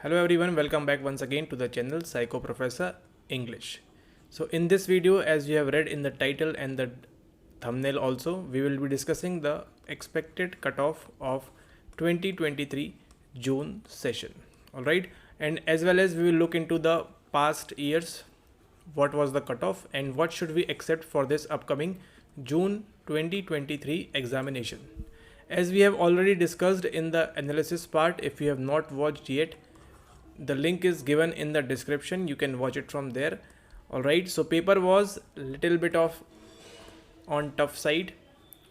Hello everyone, welcome back once again to the channel Psycho Professor English. So in this video, as you have read in the title and the thumbnail also, we will be discussing the expected cutoff of 2023 June session. Alright, and as well as we will look into the past years, what was the cutoff and what should we accept for this upcoming June 2023 examination. As we have already discussed in the analysis part, if you have not watched yet, the link is given in the description. You can watch it from there. Alright, so paper was little bit of on tough side.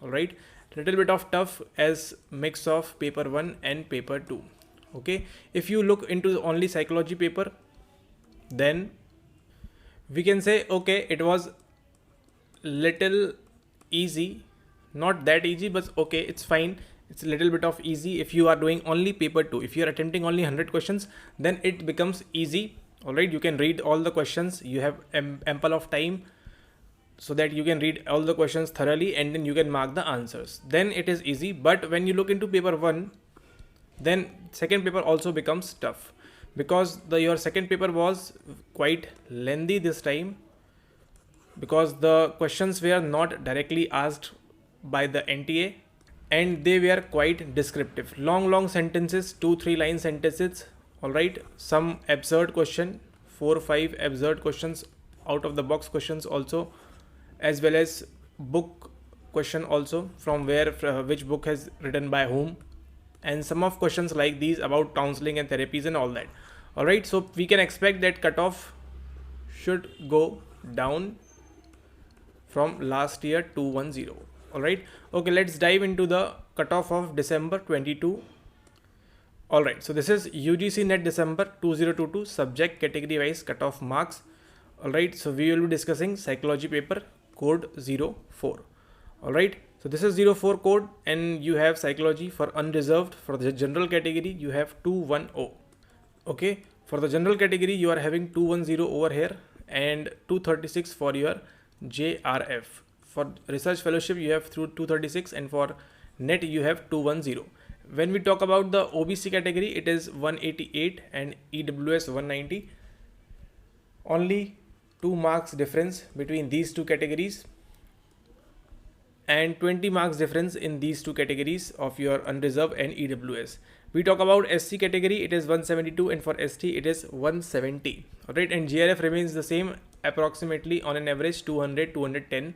Alright, little bit of tough as mix of paper 1 and paper 2. Okay, if you look into only psychology paper, then we can say okay, it was little easy, not that easy, but okay, it's fine. It's a little bit of easy if you are doing only paper 2. If you are attempting only 100 questions, then it becomes easy. All right, you can read all the questions. You have ample of time so that you can read all the questions thoroughly and then you can mark the answers. Then it is easy. But when you look into paper 1, then second paper also becomes tough because your second paper was quite lengthy this time, because the questions were not directly asked by the NTA and they were quite descriptive. Long sentences, 2-3 line sentences. All right, some absurd question, 4-5 absurd questions, out of the box questions also, as well as book question also, from where which book has written by whom, and some of questions like these about counseling and therapies and all that. All right, so we can expect that cutoff should go down from last year 210. All right, okay, let's dive into the cutoff of December 22. All right, so this is UGC net December 2022 subject category wise cutoff marks. All right, so we will be discussing psychology paper code 04. All right, so this is 04 code and you have psychology for unreserved. For the general category you have 210. Okay, for the general category you are having 210 over here and 236 for your JRF. For research fellowship you have through 236 and for net you have 210. When we talk about the OBC category, it is 188 and EWS 190. Only 2 marks difference between these two categories and 20 marks difference in these two categories of your unreserved and EWS. We talk about SC category, it is 172 and for ST it is 170. Alright, and GRF remains the same, approximately on an average 200, 210.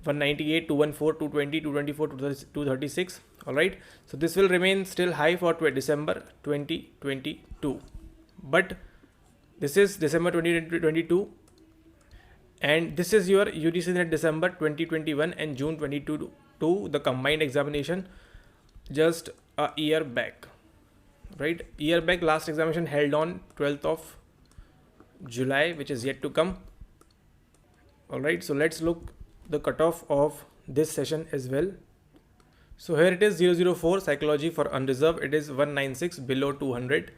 198, 214, 220, 224, 236. All right, so this will remain still high for December 2022, but this is December 2022 and this is your UGC net December 2021 and June 2022, the combined examination just a year back. Right, year back, last examination held on 12th of July, which is yet to come. All right, so let's look the cutoff of this session as well. So here it is 004 psychology for unreserved, it is 196 below 200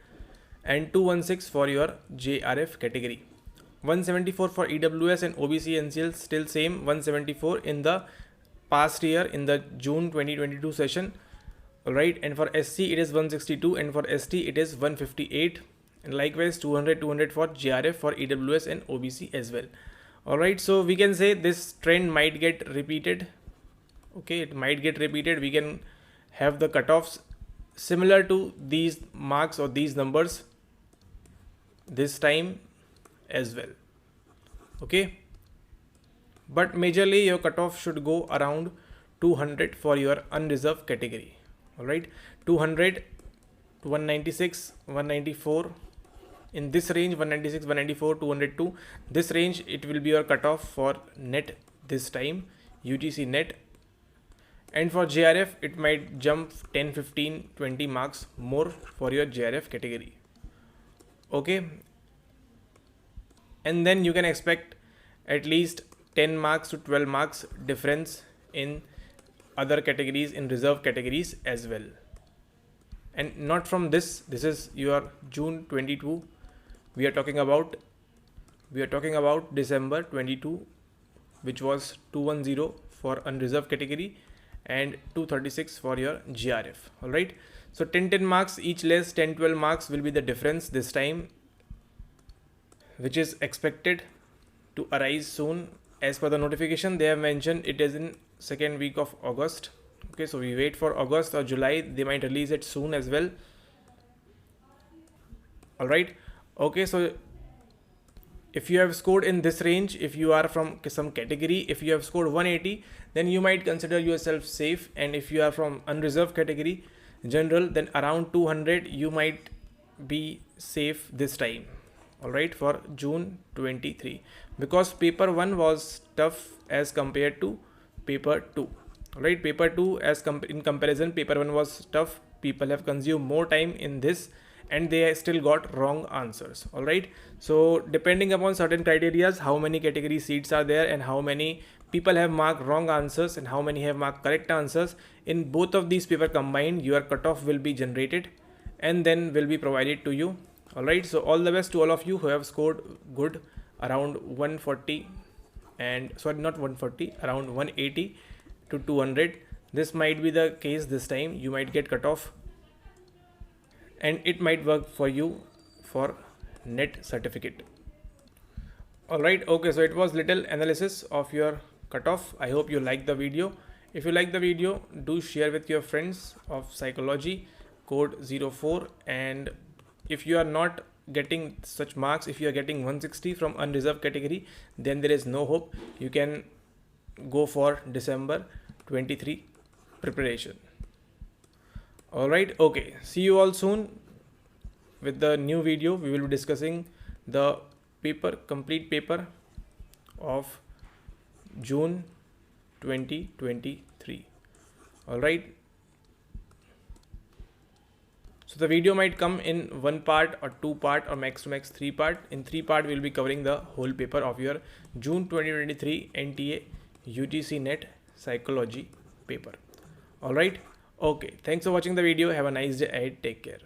and 216 for your JRF category. 174 for EWS and OBC NCL still same, 174 in the past year in the June 2022 session. Alright, and for SC it is 162 and for ST it is 158 and likewise 200 for JRF for EWS and OBC as well. Alright, so we can say this trend might get repeated. Okay, it might get repeated. We can have the cutoffs similar to these marks or these numbers this time as well. Okay, but majorly your cutoff should go around 200 for your unreserved category. Alright, 200 to 196, 194. In this range, 196, 194, 202, this range it will be your cutoff for net this time, UGC net. And for JRF it might jump 10, 15, 20 marks more for your JRF category. Okay, and then you can expect at least 10 marks to 12 marks difference in other categories, in reserve categories as well. And not from this is your June 22. We are talking about December 22, which was 210 for unreserved category and 236 for your GRF. All right, So 10 marks each less, 10-12 marks will be the difference this time, which is expected to arise soon. As per the notification, they have mentioned it is in second week of August. Okay, so we wait for August or July. They might release it soon as well. All right. Okay, so if you have scored in this range, if you are from some category, if you have scored 180, then you might consider yourself safe. And if you are from unreserved category, general, then around 200 you might be safe this time. All right, for June 23, because paper 1 was tough as compared to paper 2. All right, paper 2 in comparison, paper 1 was tough. People have consumed more time in this and they still got wrong answers. All right, so depending upon certain criteria, how many category seats are there and how many people have marked wrong answers and how many have marked correct answers, in both of these paper combined, your cutoff will be generated and then will be provided to you. All right, so all the best to all of you who have scored good around 140 and not 140, around 180 to 200. This might be the case this time. You might get cutoff and it might work for you for net certificate. All right, okay, so it was little analysis of your cutoff. I hope you like the video. If you like the video, do share with your friends of psychology, code 04. And if you are not getting such marks, if you are getting 160 from unreserved category, then there is no hope. You can go for December 23 preparation. All right, okay, see you all soon with the new video. We will be discussing the complete paper of June 2023. All right, so the video might come in one part or two part or max to max 3 part. In 3 part, we'll be covering the whole paper of your June 2023 NTA UGC Net Psychology paper. All right. Okay. Thanks for watching the video. Have a nice day ahead. Take care.